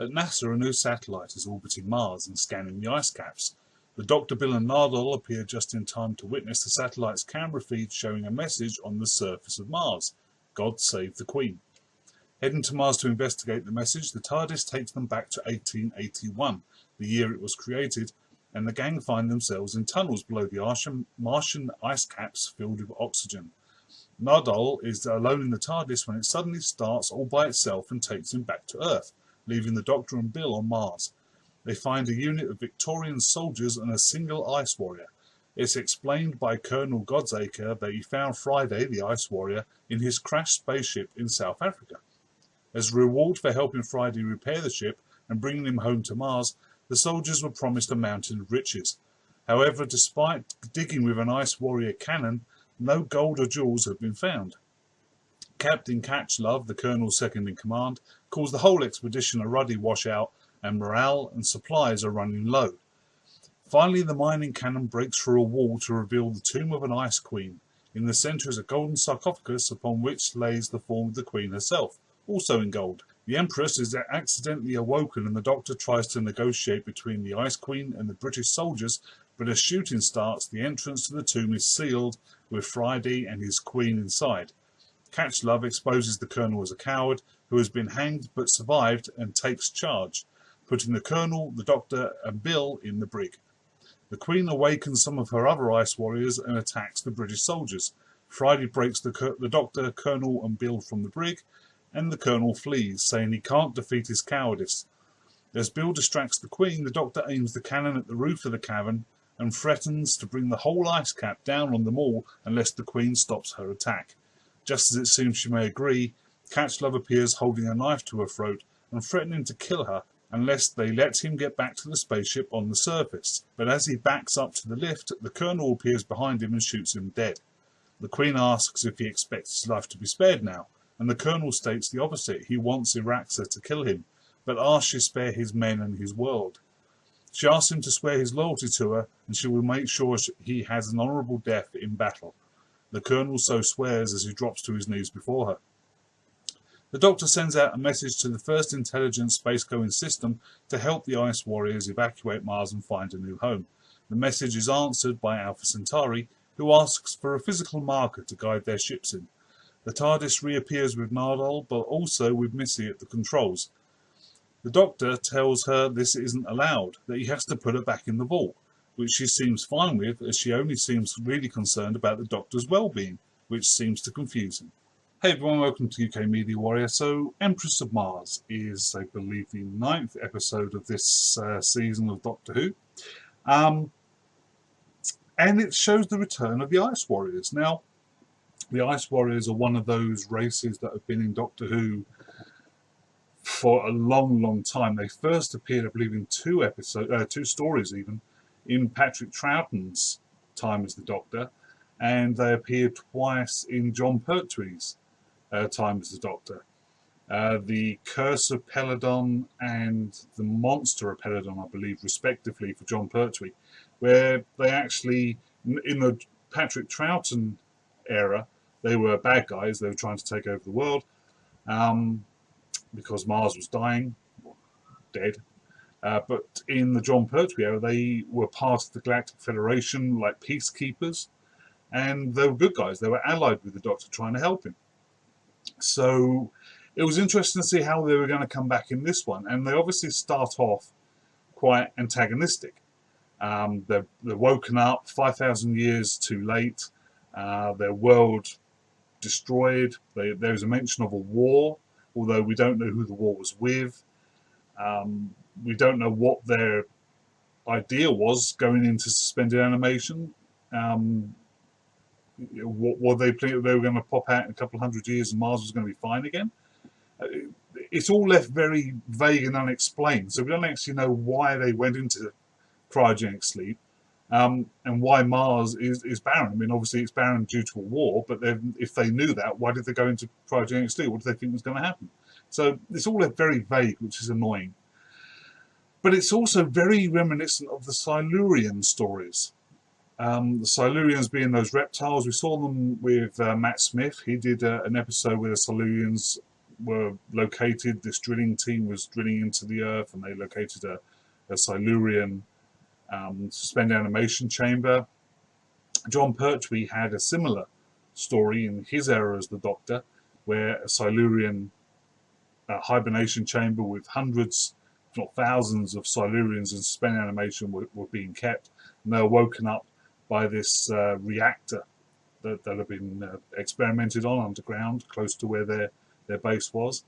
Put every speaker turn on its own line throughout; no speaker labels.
At NASA, a new satellite is orbiting Mars and scanning the ice caps. The Dr. Bill and Nardole appear just in time to witness the satellite's camera feed showing a message on the surface of Mars: God save the Queen. Heading to Mars to investigate the message, the TARDIS takes them back to 1881, the year it was created, and the gang find themselves in tunnels below the Martian ice caps filled with oxygen. Nardole is alone in the TARDIS when it suddenly starts all by itself and takes him back to Earth, leaving the Doctor and Bill on Mars. They find a unit of Victorian soldiers and a single ice warrior. It's explained by Colonel Godsacre that he found Friday, the ice warrior, in his crashed spaceship in South Africa. As a reward for helping Friday repair the ship and bringing him home to Mars, the soldiers were promised a mountain of riches. However, despite digging with an ice warrior cannon, no gold or jewels have been found. Captain Catchlove, the colonel's second in command, calls the whole expedition a ruddy washout, and morale and supplies are running low. Finally, the mining cannon breaks through a wall to reveal the tomb of an ice queen. In the centre is a golden sarcophagus upon which lays the form of the queen herself, also in gold. The Empress is accidentally awoken and the Doctor tries to negotiate between the Ice Queen and the British soldiers, but as shooting starts, the entrance to the tomb is sealed with Friday and his queen inside. Catchlove exposes the Colonel as a coward who has been hanged but survived and takes charge, putting the Colonel, the Doctor and Bill in the brig. The Queen awakens some of her other ice warriors and attacks the British soldiers. Friday breaks the Doctor, Colonel and Bill from the brig, and the Colonel flees, saying he can't defeat his cowardice. As Bill distracts the Queen, the Doctor aims the cannon at the roof of the cavern and threatens to bring the whole ice cap down on them all unless the Queen stops her attack. Just as it seems she may agree, Catchlove appears holding a knife to her throat and threatening to kill her unless they let him get back to the spaceship on the surface. But as he backs up to the lift, the Colonel appears behind him and shoots him dead. The Queen asks if he expects his life to be spared now, and the Colonel states the opposite. He wants Iraxa to kill him, but asks she spare his men and his world. She asks him to swear his loyalty to her, and she will make sure he has an honourable death in battle. The Colonel so swears as he drops to his knees before her. The Doctor sends out a message to the first intelligent space-going system to help the Ice Warriors evacuate Mars and find a new home. The message is answered by Alpha Centauri, who asks for a physical marker to guide their ships in. The TARDIS reappears with Nardole, but also with Missy at the controls. The Doctor tells her this isn't allowed, that he has to put her back in the vault, which she seems fine with, as she only seems really concerned about the Doctor's well-being, which seems to confuse him. Hey everyone, welcome to UK Media Warrior. So, Empress of Mars is, I believe, the 9th episode of this season of Doctor Who. And it shows the return of the Ice Warriors. Now, the Ice Warriors are one of those races that have been in Doctor Who for a long, long time. They first appeared, I believe, in two stories even, in Patrick Troughton's time as the Doctor, and they appeared twice in John Pertwee's time as the Doctor. The Curse of Peladon and the Monster of Peladon, I believe, respectively, for John Pertwee, where they actually, in the Patrick Troughton era, they were bad guys. They were trying to take over the world because Mars was dying, dead. But in the John Pertwee era, they were part of the Galactic Federation, like peacekeepers, and they were good guys. They were allied with the Doctor, trying to help him. So it was interesting to see how they were going to come back in this one, and they obviously start off quite antagonistic. They're woken up 5,000 years too late. Their world destroyed. There's a mention of a war, although we don't know who the war was with. We don't know what their idea was going into suspended animation. What they were going to pop out in a couple of hundred years and Mars was going to be fine again. It's all left very vague and unexplained, so we don't actually know why they went into cryogenic sleep. And why Mars is barren. I mean, obviously it's barren due to a war, but then if they knew that, why did they go into cryogenic sleep? What did they think was going to happen? So it's all very vague, which is annoying. But it's also very reminiscent of the Silurian stories. The Silurians being those reptiles. We saw them with Matt Smith. He did an episode where the Silurians were located. This drilling team was drilling into the Earth, and they located a Silurian suspended animation chamber. John Pertwee had a similar story in his era as the Doctor, where a Silurian hibernation chamber with hundreds, if not thousands, of Silurians in suspended animation were being kept, and they were woken up by this reactor that had been experimented on underground, close to where their base was.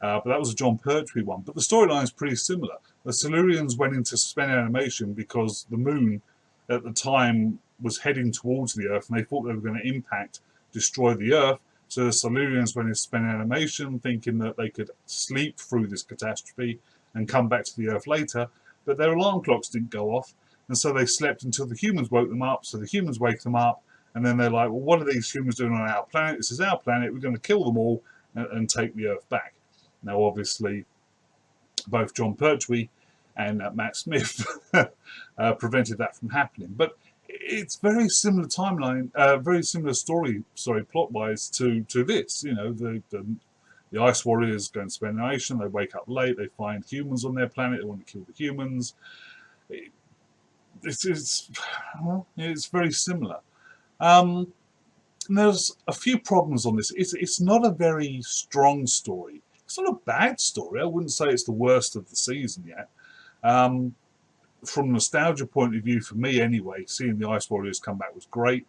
But that was a John Pertwee one. But the storyline is pretty similar. The Silurians went into suspended animation because the moon at the time was heading towards the Earth, and they thought they were going to impact, destroy the Earth. So the Silurians went into suspended animation, thinking that they could sleep through this catastrophe and come back to the Earth later. But their alarm clocks didn't go off, and so they slept until the humans woke them up. So the humans wake them up, and then they're like, well, what are these humans doing on our planet? This is our planet. We're going to kill them all and take the Earth back. Now, obviously, both John Pertwee and Matt Smith prevented that from happening. But it's very similar timeline, very similar story, plot-wise to this. You know, the Ice Warriors go into suspended animation. They wake up late. They find humans on their planet. They want to kill the humans. It's very similar. There's a few problems on this. It's not a very strong story. It's not a bad story. I wouldn't say it's the worst of the season yet. From a nostalgia point of view, for me anyway, seeing the Ice Warriors come back was great.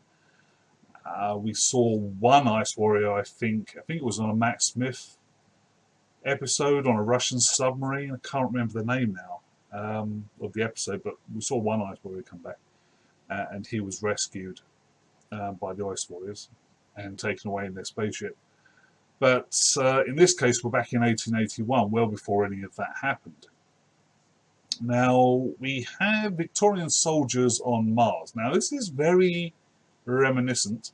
We saw one Ice Warrior, I think it was on a Matt Smith episode on a Russian submarine. I can't remember the name now of the episode, but we saw one Ice Warrior come back, and he was rescued by the Ice Warriors and taken away in their spaceship. But in this case, we're back in 1881, well before any of that happened. Now, we have Victorian soldiers on Mars. Now, this is very reminiscent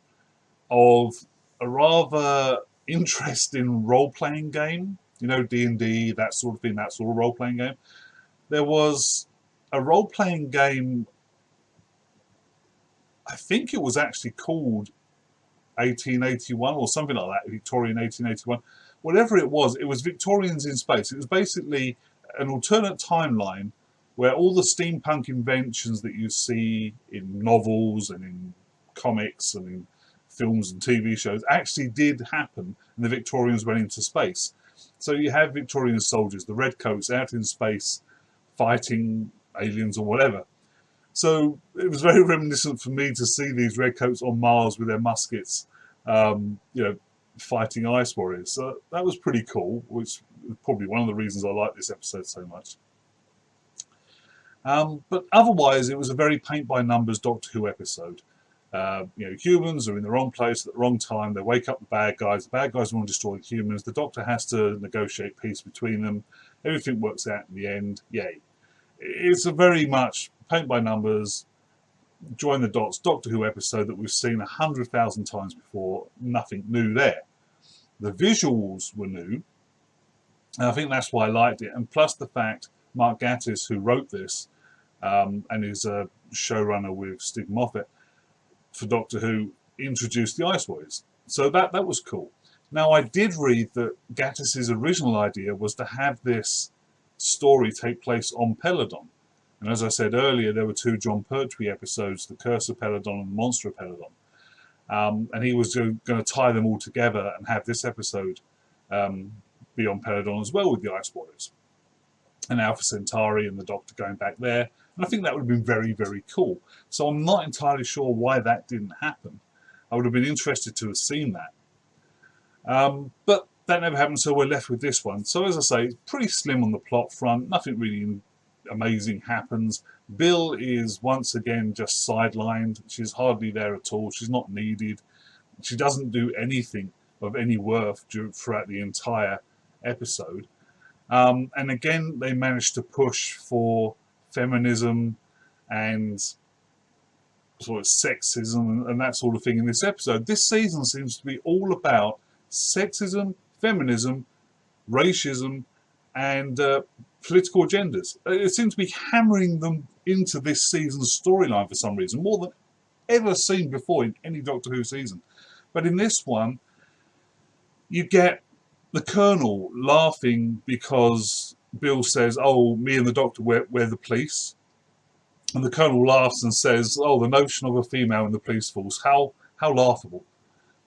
of a rather interesting role-playing game. You know, D&D, that sort of thing, that sort of role-playing game. There was a role-playing game, I think it was actually called 1881 or something like that, Victorian 1881. Whatever it was Victorians in space. It was basically an alternate timeline where all the steampunk inventions that you see in novels and in comics and in films and TV shows actually did happen, and the Victorians went into space. So you have Victorian soldiers, the redcoats, out in space fighting aliens or whatever. So it was very reminiscent for me to see these redcoats on Mars with their muskets, fighting Ice Warriors. So that was pretty cool, which is probably one of the reasons I like this episode so much. But otherwise, it was a very paint-by-numbers Doctor Who episode. Humans are in the wrong place at the wrong time. They wake up the bad guys. The bad guys want to destroy the humans. The Doctor has to negotiate peace between them. Everything works out in the end. Yay. It's a very much paint-by-numbers, join the dots Doctor Who episode that we've seen 100,000 times before. Nothing new there. The visuals were new, and I think that's why I liked it. And plus the fact Mark Gatiss, who wrote this, and is a showrunner with Steve Moffat for Doctor Who, introduced the Ice Warriors. So that was cool. Now, I did read that Gattis's original idea was to have this story take place on Peladon. And as I said earlier, there were two John Pertwee episodes, The Curse of Peladon and The Monster of Peladon. And he was going to tie them all together and have this episode be on Peladon as well with the Ice Warriors. And Alpha Centauri and the Doctor going back there. And I think that would have been very, very cool. So I'm not entirely sure why that didn't happen. I would have been interested to have seen that. But that never happened, so we're left with this one. So as I say, it's pretty slim on the plot front. Nothing really amazing happens. Bill is once again just sidelined. She's hardly there at all. She's not needed. She doesn't do anything of any worth throughout the entire episode. And again, they managed to push for feminism and sort of sexism and that sort of thing in this episode. This season seems to be all about sexism, feminism, racism, and political agendas. It seems to be hammering them into this season's storyline for some reason, more than ever seen before in any Doctor Who season. But in this one, you get the Colonel laughing because Bill says, "Oh, me and the Doctor, we're the police," and the Colonel laughs and says, "Oh, the notion of a female in the police force, how laughable."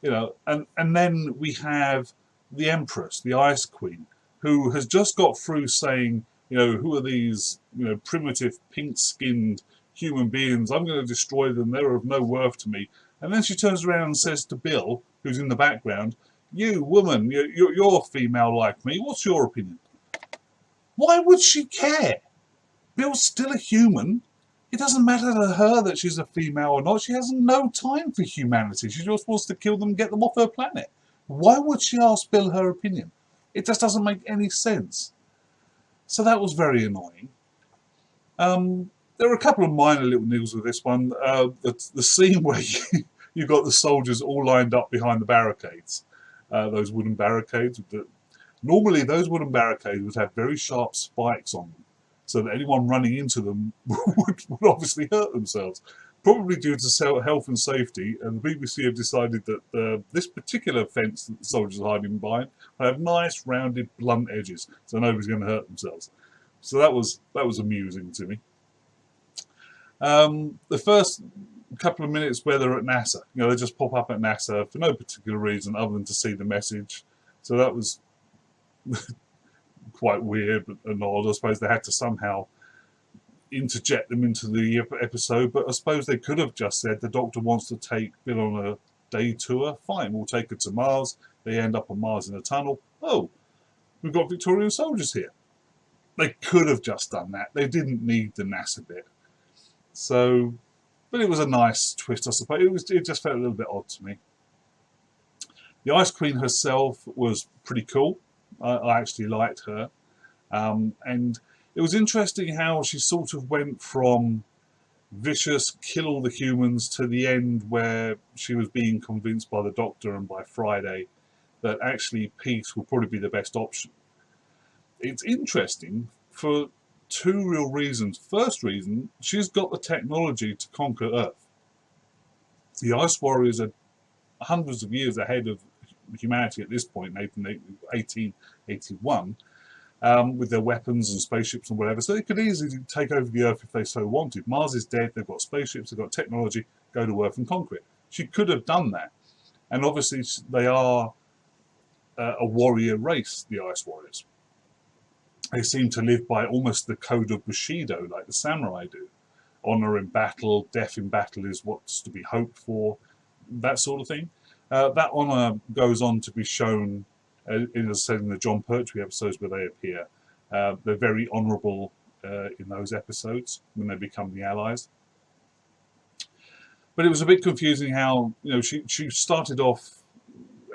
And then we have the Empress, the Ice Queen, who has just got through saying, who are these, primitive, pink-skinned human beings? I'm going to destroy them. They're of no worth to me. And then she turns around and says to Bill, who's in the background, "You woman, you're female like me. What's your opinion?" Why would she care? Bill's still a human. It doesn't matter to her that she's a female or not. She has no time for humanity. She just wants to kill them and get them off her planet. Why would she ask Bill her opinion? It just doesn't make any sense. So that was very annoying. There were a couple of minor little niggles with this one. The scene where you got the soldiers all lined up behind the barricades, those wooden barricades. Normally, those wooden barricades would have very sharp spikes on them, so that anyone running into them would obviously hurt themselves. Probably due to health and safety, and the BBC have decided that this particular fence that the soldiers are hiding behind will have nice, rounded, blunt edges, so nobody's going to hurt themselves. So that was amusing to me. The first couple of minutes where they're at NASA, they just pop up at NASA for no particular reason other than to see the message. So that was quite weird and odd. I suppose they had to somehow interject them into the episode, but I suppose they could have just said the Doctor wants to take Bill on a day tour. Fine, we'll take her to Mars. They end up on Mars in a tunnel. Oh, we've got Victorian soldiers here. They could have just done that. They didn't need the NASA bit. So, but it was a nice twist, I suppose. It just felt a little bit odd to me. The Ice Queen herself was pretty cool. I actually liked her. And it was interesting how she sort of went from vicious, kill all the humans, to the end where she was being convinced by the Doctor and by Friday that actually peace would probably be the best option. It's interesting for two real reasons. First reason, she's got the technology to conquer Earth. The Ice Warriors are hundreds of years ahead of humanity at this point, in 1881, with their weapons and spaceships and whatever. So they could easily take over the Earth if they so wanted. Mars is dead, they've got spaceships, they've got technology, go to Earth and conquer it. She could have done that. And obviously they are a warrior race, the Ice Warriors. They seem to live by almost the code of Bushido, like the samurai do. Honor in battle, death in battle is what's to be hoped for, that sort of thing. That honor goes on to be shown, as I said, in the John Pertwee episodes where they appear. They're very honourable in those episodes when they become the Allies. But it was a bit confusing how, she started off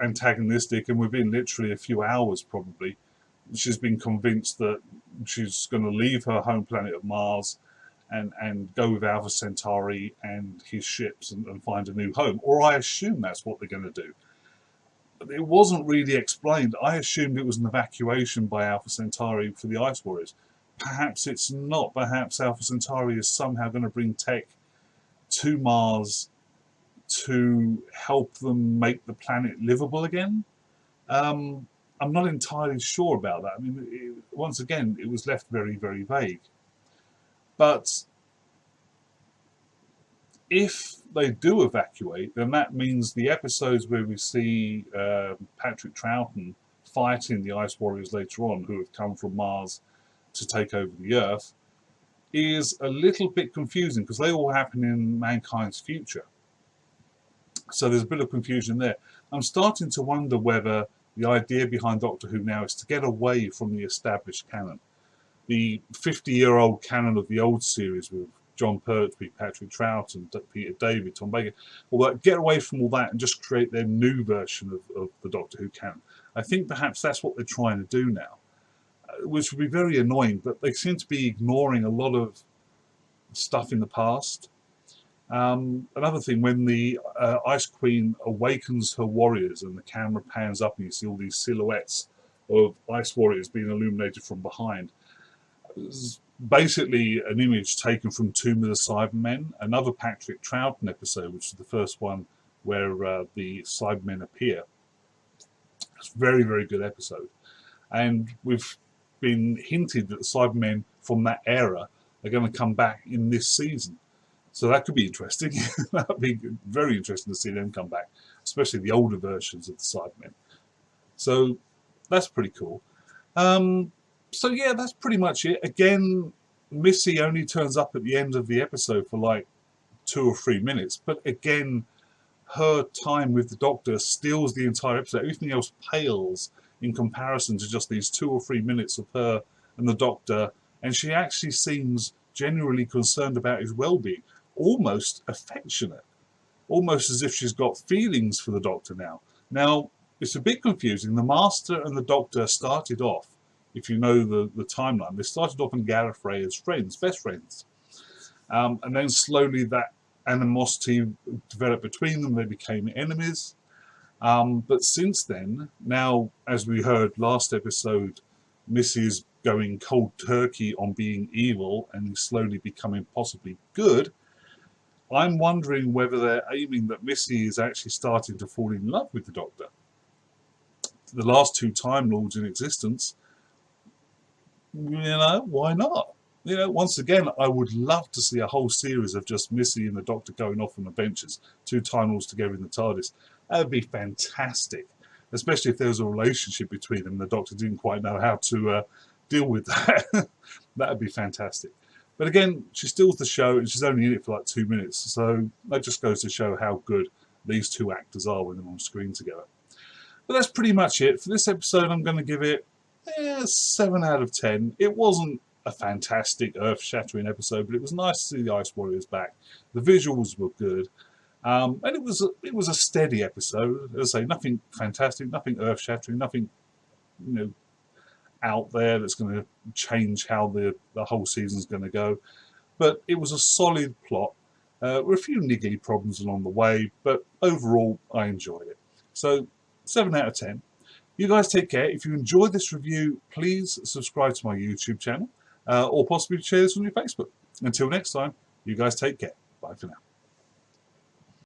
antagonistic, and within literally a few hours probably, she's been convinced that she's going to leave her home planet of Mars and go with Alpha Centauri and his ships and find a new home. Or I assume that's what they're going to do. It wasn't really explained. I assumed it was an evacuation by Alpha Centauri for the Ice Warriors. Perhaps it's not. Perhaps Alpha Centauri is somehow going to bring tech to Mars to help them make the planet livable again. I'm not entirely sure about that. I mean, once again, it was left very, very vague. But if they do evacuate, then that means the episodes where we see Patrick Troughton fighting the Ice Warriors later on, who have come from Mars to take over the Earth, is a little bit confusing because they all happen in mankind's future. So there's a bit of confusion there. I'm starting to wonder whether the idea behind Doctor Who now is to get away from the established canon. The 50-year-old canon of the old series with John Pertwee, Patrick Troughton, Peter David, Tom Baker, get away from all that and just create their new version of the Doctor Who canon. I think perhaps that's what they're trying to do now, which would be very annoying, but they seem to be ignoring a lot of stuff in the past. Another thing, when the Ice Queen awakens her warriors and the camera pans up and you see all these silhouettes of Ice Warriors being illuminated from behind, it's basically an image taken from Tomb of the Cybermen, another Patrick Troughton episode, which is the first one where the Cybermen appear. It's a very, very good episode. And we've been hinted that the Cybermen from that era are going to come back in this season. So that could be interesting. That would be very interesting to see them come back, especially the older versions of the Cybermen. So that's pretty cool. So yeah, that's pretty much it. Again, Missy only turns up at the end of the episode for like 2 or 3 minutes, but again, her time with the Doctor steals the entire episode. Everything else pales in comparison to just these 2 or 3 minutes of her and the Doctor, and she actually seems genuinely concerned about his well-being, almost affectionate, almost as if she's got feelings for the Doctor now. Now, it's a bit confusing. The Master and the Doctor started off, if you know the timeline, they started off in Gallifrey as friends, best friends. And then slowly that animosity developed between them. They became enemies. But since then, now, as we heard last episode, Missy is going cold turkey on being evil and slowly becoming possibly good. I'm wondering whether they're aiming that Missy is actually starting to fall in love with the Doctor. The last 2 Time Lords in existence, why not? Once again, I would love to see a whole series of just Missy and the Doctor going off on adventures, 2 Time Lords together in the TARDIS. That would be fantastic, especially if there was a relationship between them. The Doctor didn't quite know how to deal with that. That would be fantastic. But again, she steals the show, and she's only in it for like 2 minutes, so that just goes to show how good these 2 actors are when they're on screen together. But that's pretty much it. For this episode, I'm going to give it 7 out of 10. It wasn't a fantastic, earth-shattering episode, but it was nice to see the Ice Warriors back. The visuals were good, and it was a steady episode. As I say, nothing fantastic, nothing earth-shattering, nothing out there that's going to change how the whole season's going to go. But it was a solid plot. With a few niggly problems along the way, but overall, I enjoyed it. So 7 out of 10. You guys take care. If you enjoyed this review, please subscribe to my YouTube channel or possibly share this on your Facebook. Until next time, you guys take care. Bye for now.